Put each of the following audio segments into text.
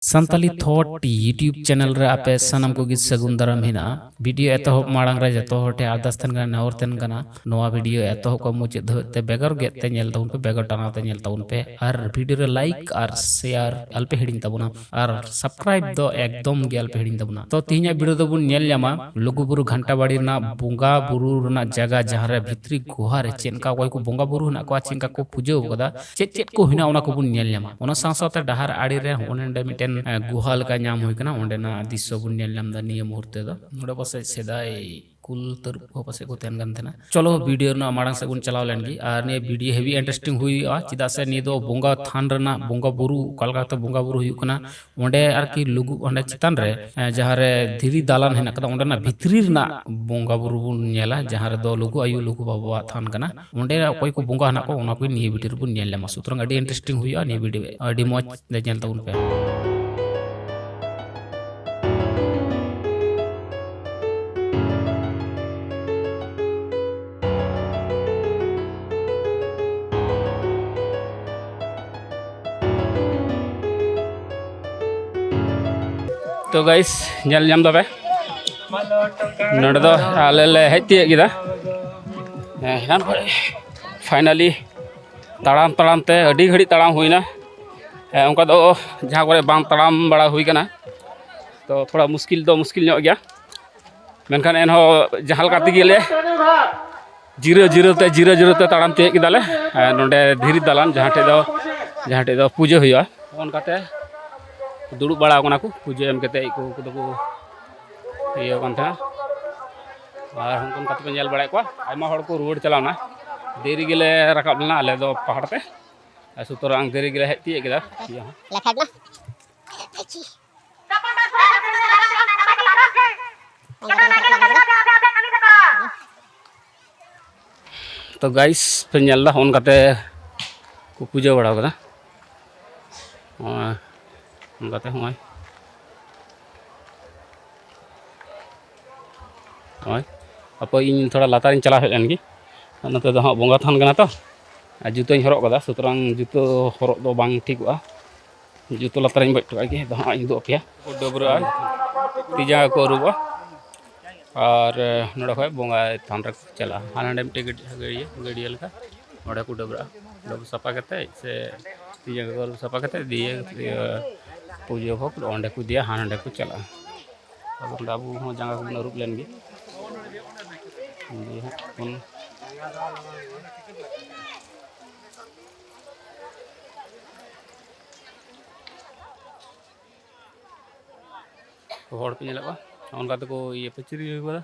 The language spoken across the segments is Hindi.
संताली थॉट यूट्यूब चैनल रे आपे सनम को सगुन दाराम हिना वीडियो एतहब मांग रे जतो हटे आरदास तन गना नवर तन गना नोआ वीडियो एतहब को मुचे धते बेगर गेते नेल ताउन पे बेगर टानाते नेल ताउन पे और वीडियो रे लाइक और शेयर अल्पे हिडिन ताबुना और सब्सक्राइब दो एकदम गे अल्पे हिडिन ताबुना तो तीना वीडियो दो बुन नेल न्यामा लुगुबुरु घंटा बाड़ी ना बुंगा बुरु रना जगह जहां रे भित्री गुहा रे चेनका कोई को बुंगा बुरु ना को चेनका को पूजो गदा चेत चेत को हिना ओना को बुन नेल न्यामा ओना साथ डहार आड़ी रे ओनेंडे मिटेन गुहा लका नाम हुई कना ओंडेना दिसो बुन नेल नाम दा नियम मुहूर्ते दा नोडे पासे सेदाय कुल तरुप को पासे को तेन गन थेना चलो वीडियो ना माड़ांग से बुन चलाव लेनगी और ने वीडियो हेवी इंटरेस्टिंग हुई आ चिदा से नि दो बोंगा थान रना बोंगा बुरु कलका तो बोंगा बुरु हुई कना ओंडे आरकी लुगु ओंडे चितान रे जहां रे धीरी दालान हेना कदा ओंडे ना भितरी ना बोंगा बुरु बुन नेला जहां रे दो लुगु आयु लुगु बाबा थान कना ओंडे कोई को बोंगा हना को ओना को नि वीडियो बुन नेल लेमा सुतरंग अडी इंटरेस्टिंग हुई आ नि वीडियो अडी मौज दे नेल ताउन पे तो गाइस नेल जाम दबे नोडे दो आले ले हेती गिदा हान फाइनली ताड़ाम ताड़ाम ते अडी घड़ी ताड़ाम हुईना उनका दो जहां करे बाम ताड़ाम बड़ा हुई कना तो थोड़ा मुश्किल ᱧᱚᱜ गया मेनखान एनहो जहां लका तिगिले जीरो ते ताड़ाम ते किदाले नोडे धीरी दालान जहां टे दो पूजा हुआ ओनकाते दुड़ुब बड़ा कोना को पूजा एम कते को दो को इयो कान था और हमकन कते पे नेल बड़ा को आयमा हड़ को रोड चलावना देरी गेले रकाब लना आले दो पहाड़ पे सुतरांग देरी गेले हेती गेदा लेखाडना तो गाइस पे नेलदा होन कते को पूजा बड़ा कदा उनकाते हमाय हमाय अब इन थोड़ा लातार चला हेलनगी नते दो हाँ बोंगा थान गना तो जूतो हरक कदा सुतरां जूतो हरक दो बांग ठिकआ जूतो लातार बज टोकी दो हाँ इन दो पे डबरा तीजा को अरुबा और नोडे खय बोंगा थान रे चला हाने मिटे गड़िया लेका नोडे को डबरा डब सफा करते से तीजा को सफा करते दिए पूजा भोग ओंडे को दिया हाने को चला अब बाबू हो जंगा को अरुब लेनगी हड़ पे नेला उनका तो ये पचरी हुआ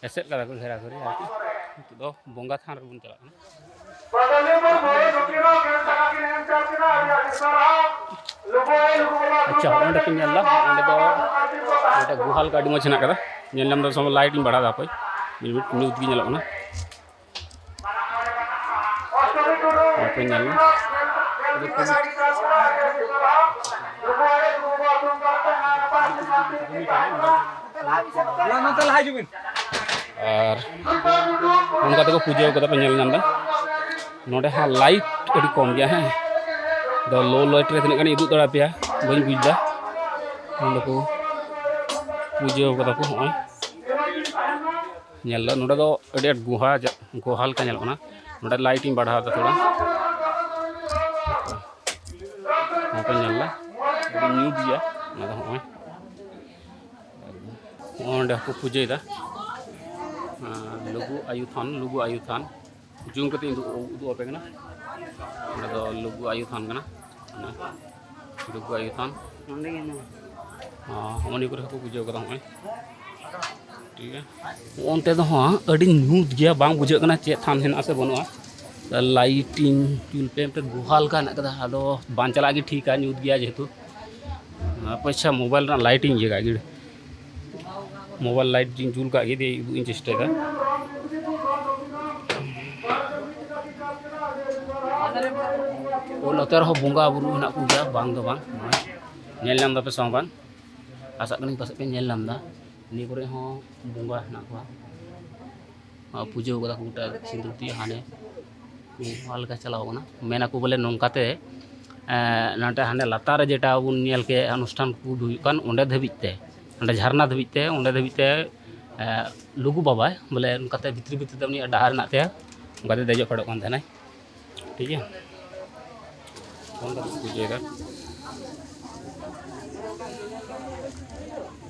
एसेट कदा को घेरा करी आके तो बोंगा थान रे बुन चला अच्छा ओंडे पे नेला ओंडे दो एटा गुहाल का अडी मछना कदा नेलम दो सम लाइट बढ़ा दा पय मिनिट न्यूज गी नेला ना पे नेला और उनका तो पूजा को पे नेल नाम नोडे हा लाइट अडी कम गया है दो लो लाइट रे तने इदु दड़ा पे बई बुझदा नोडे को पूजा को होय नेल नोडे दो अडी गुहाल का नेलना नोडे लाइटिंग बढ़ा दा थोड़ा पे नेल न्यू दिया ना होय ओंडे को पूजा दा लुगु आयु थान जूम कते उदु अपे कना ओंडे दो लुगु आयु थान कना लुगु आयु थान ओंडे गेना हमनी को पूजा करा होय ठीक है ओनते दो हां अडी न्यूट गया बांग बुझे कना चे थान हेना से बनुआ लाइटिंग जुल पे गुहाल का ना कदा आदो बान चला गी ठीक है न्यूट गया जेतु अच्छा मोबाइल ना लाइटिंग ये गी मोबाइल लाइट जिन जुल का गे दे इन चेष्टा का ओ नतर हो बोंगा बुरु ना को गया बांग दो बांग नेल नाम दा पे सम बांग आशा कनी पासे पे नेल नाम दा नि करे हो बोंगा ना को पूजा कदा को सिंदूर ती हाने हाल का चलाव ना मेना को बोले नोंकाते नाटे हाने लातार जेटा बन नेल के अनुष्ठान को हुयुकान ओंडे धबिते ओंडे झरना धबिते ओंडे धबिते लुगु बाबा बोले उनकाते भितरी भितरी ते उनी डाहार नाते उनकाते देजो पड़ो कान थानाय ठीक है उनका पूजेगा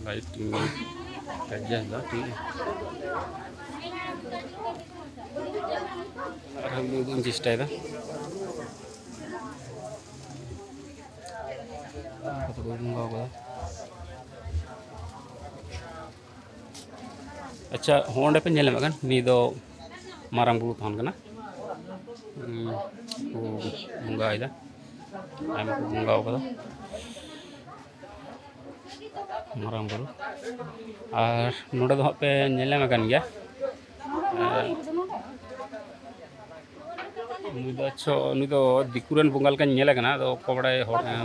लाइटिंग कजाला ठीक है हम लोग चेष्टा है अच्छा होंडे पे नेले मगन नी दो मारांग बुरु थान कना बुंगा इदा आयमा को बुंगा ओकदा मारांग बुरु और नोडे दो पे नेले मगन गया नुई दो दिकुरन बुंगाल का नेले कना दो कोबड़े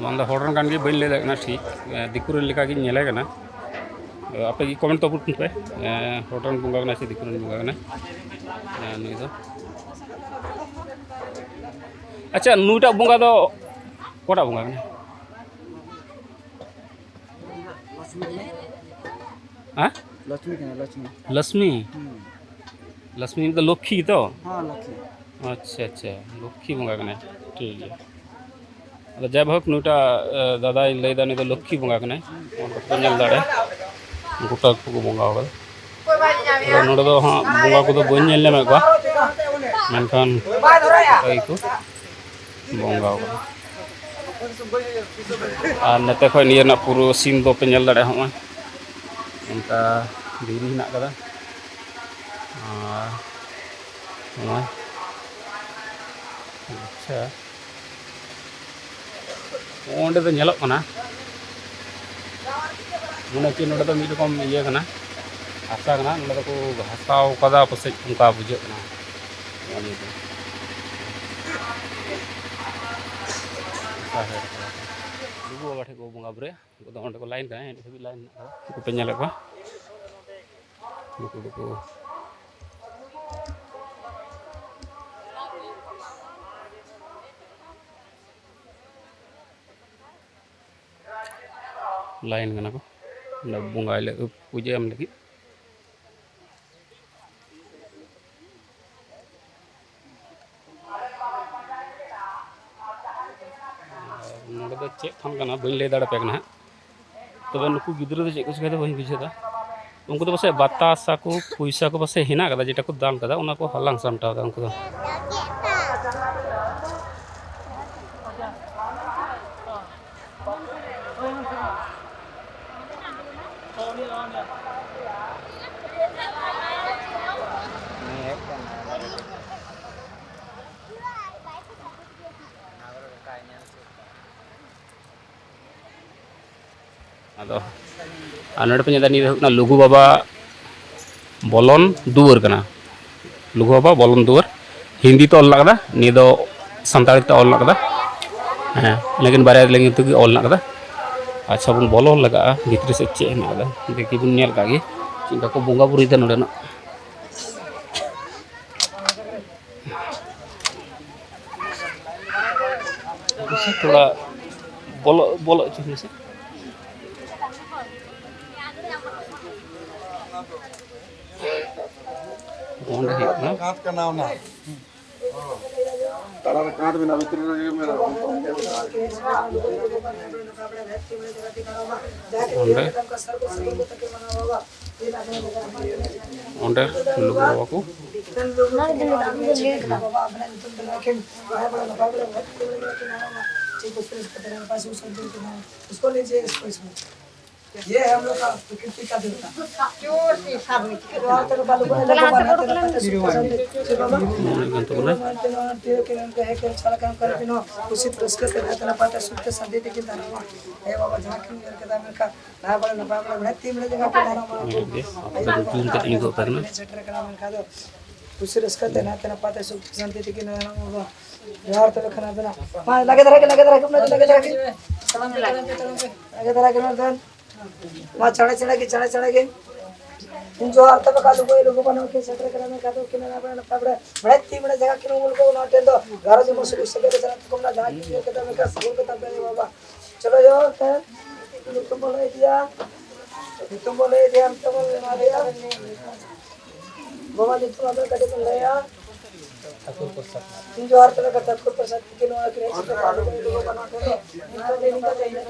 मन होरन कान गे बइन ले कना ठीक दिकुरन लेका गे नेले कना आपे की कमेंट तो पुट पे होरन बुंगा कना से दिकुरन बुंगा कना नुई दो अच्छा नुईटा बुंगा दो कोटा बुंगा कना हां लक्ष्मी कना लक्ष्मी लक्ष्मी तो लक्ष्मी तो हां लक्ष्मी अच्छा अच्छा लक्ष्मी बुंगा कना ठीक है अदा जायहोक नुटा दादा लैदा नि लक्ष्मी बुंगा कना उनको नेल दाड़े गोटा को बुंगा होगा नोडे दो हां बुंगा को बन नेल लेमे को मेनखान आई को बुंगा होगा और नते खय निया ना पूरा सीन दो पे नेल दाड़े हम उनका धीरी हिना कदा अच्छा ओंडे तो नेलो कना मने कि नोडे तो मिड रकम इया कना आशा कना नोडे को हसाव कदा पसे उनका बुझे कना ओनी तो लुगु बाबा ठे को बुंगा बुरे को तो ओंडे को लाइन कना एंड सभी लाइन को पे नेले को लुगु को लाइन कना को बुंगा ले पूजा एम लगी नोडे दो चेक थान कना बइन ले दाड़ा पे कना तबे नुकु गिद्र दो चेक को सके बइन बुझेदा उनको तो बसे बतासा को पैसा को बसे हिना कदा जेटा को दान कदा उना को हलांग सामटाव दा उनको अदो नोडे पे नेदा नि लुगु बाबा बोलन दुआर कना लुगु बाबा बोलन दुआर हिंदी तो ऑल लगदा नि दो संताली तो ऑल लगदा हां लेकिन बारे लेकिन तो ऑल लगदा अच्छा बन बोलो लगा भितरी से चे ना दा देखि बन नेल कागे चिंका को बुंगा बुरी दे नोडे ना थोड़ा बोलो बोलो चुने से ओंडे है ना काट का नाम ना तारा काट बिना भीतर लगे मेरा ओंडे लुगु बाबा को उसको लीजिए इसको ये हम लोग का प्रकृति का देवता जोर से सब में उसी पुरस्कार के रहता पाता सुख शांति के दाना हे बाबा झांकी करके दाना का ना बड़ा ना बड़ा भक्ति मिले जगह पे दाना मारो जून का इनको करना सेटर का नाम खा दो उसी पुरस्कार देना तेना पाता सुख शांति के दाना होगा यार तो खाना देना हां लगे रहे अपने लगे रहे सलाम लगे रहे मत चढ़ा के जोहार तब का लोगो बनो के सेटर करने में का तो किना ना बना तब बड़े ती बड़े जगह किनो मुल को ना टेंदो घर जो मसुल से के जरा तुम ना जहां की के तब का स्कूल के तब बाबा चलो यो तुम बोले दिया हम तुम बना दिया बाबा जी तुम अंदर कटे ले आ जोहार तब का ठाकुर प्रसाद किनो आ के लोगो बना टेंदो इनका देनी का चाहिए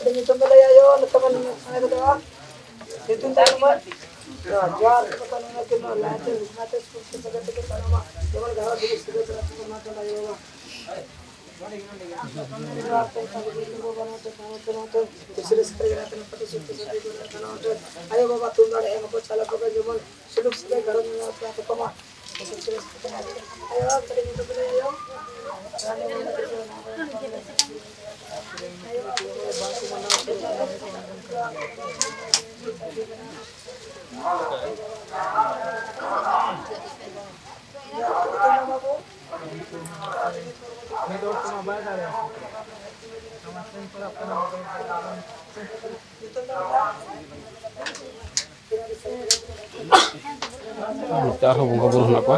नहीं तुम ले आयो तुम आने दो itu tanaman jual betul nak kena lantai mata seperti seperti kita nama jangan gara dulu sudah terasa mata lagi ayo baba tuh nggak ada apa cala baba zaman suluk sudah gara dengan apa koma ayo tadi itu beli ayo Cara bunga buruh apa?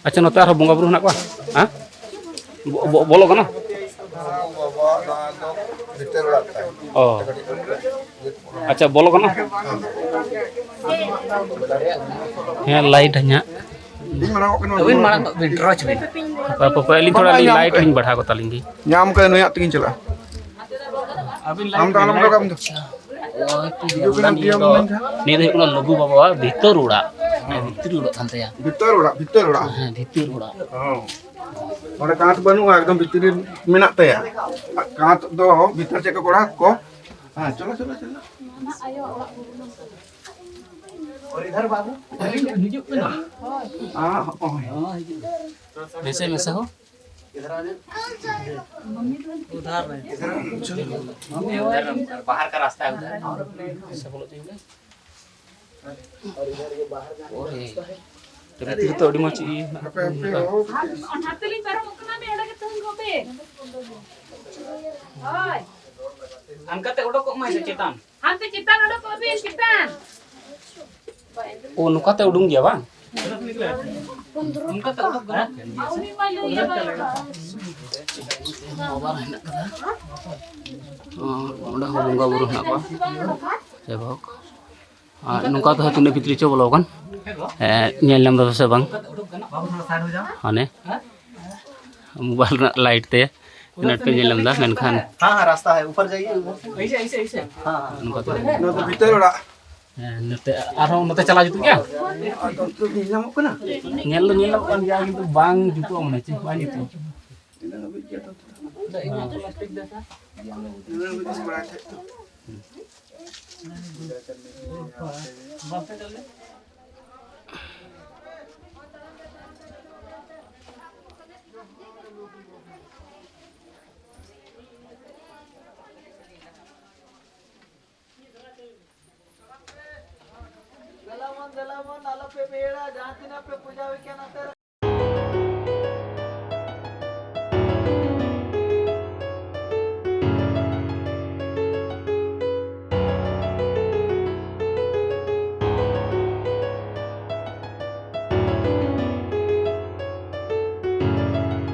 Acha note arah bunga buruh nak apa? Hah? Bolo kana? Oh. Acha bolo kana? Ya light hanya. Win malang withdraw cuy. Apa ini थोड़ा light ini बढ़ा को तालिंगी. nyam ke noyak tingin cela am ta alam ka am Ini tuh kuna logo bawa bhitor uda. Bhitor uda tante ya. bitor ora Bhitor uda. oh ora kaat banu ekdom bitirin menak teh ya kaat do bitar cek ko ko ha चलो और इधर बाबू हिजुक पे ना ah oh वैसे हो इधर आ जाए उधर नहीं उधर बाहर का रास्ता है उधर ऐसा बोलो चाहिए और इधर ये बाहर जाने का रास्ता है tapi itu di maci Hatiling para mo kana me ada keteng gobe. Hoy, angkat udah kok mai cetan hantu citan ada gobe citan. oh nuka teh udung dia bang Nuka ta udah gana. Auni malu ya ba. udah bunga buruh nak apa saya bawa nungka tuh tune fitri coba lo kan nyel nam da se bang ane mobile light ते नेट पे nyel nam da मेनखान हां हां रास्ता है ऊपर जाइए ऐसे हां nungka tuh no to bitor ora nete arho nete chala jutu kya to nyam ko na nyel kan ya gitu bang jutu amne ci bang gitu गलामन नाला पे बेड़ा जहाँ तीना पे पूजा हुई क्या ना तेरा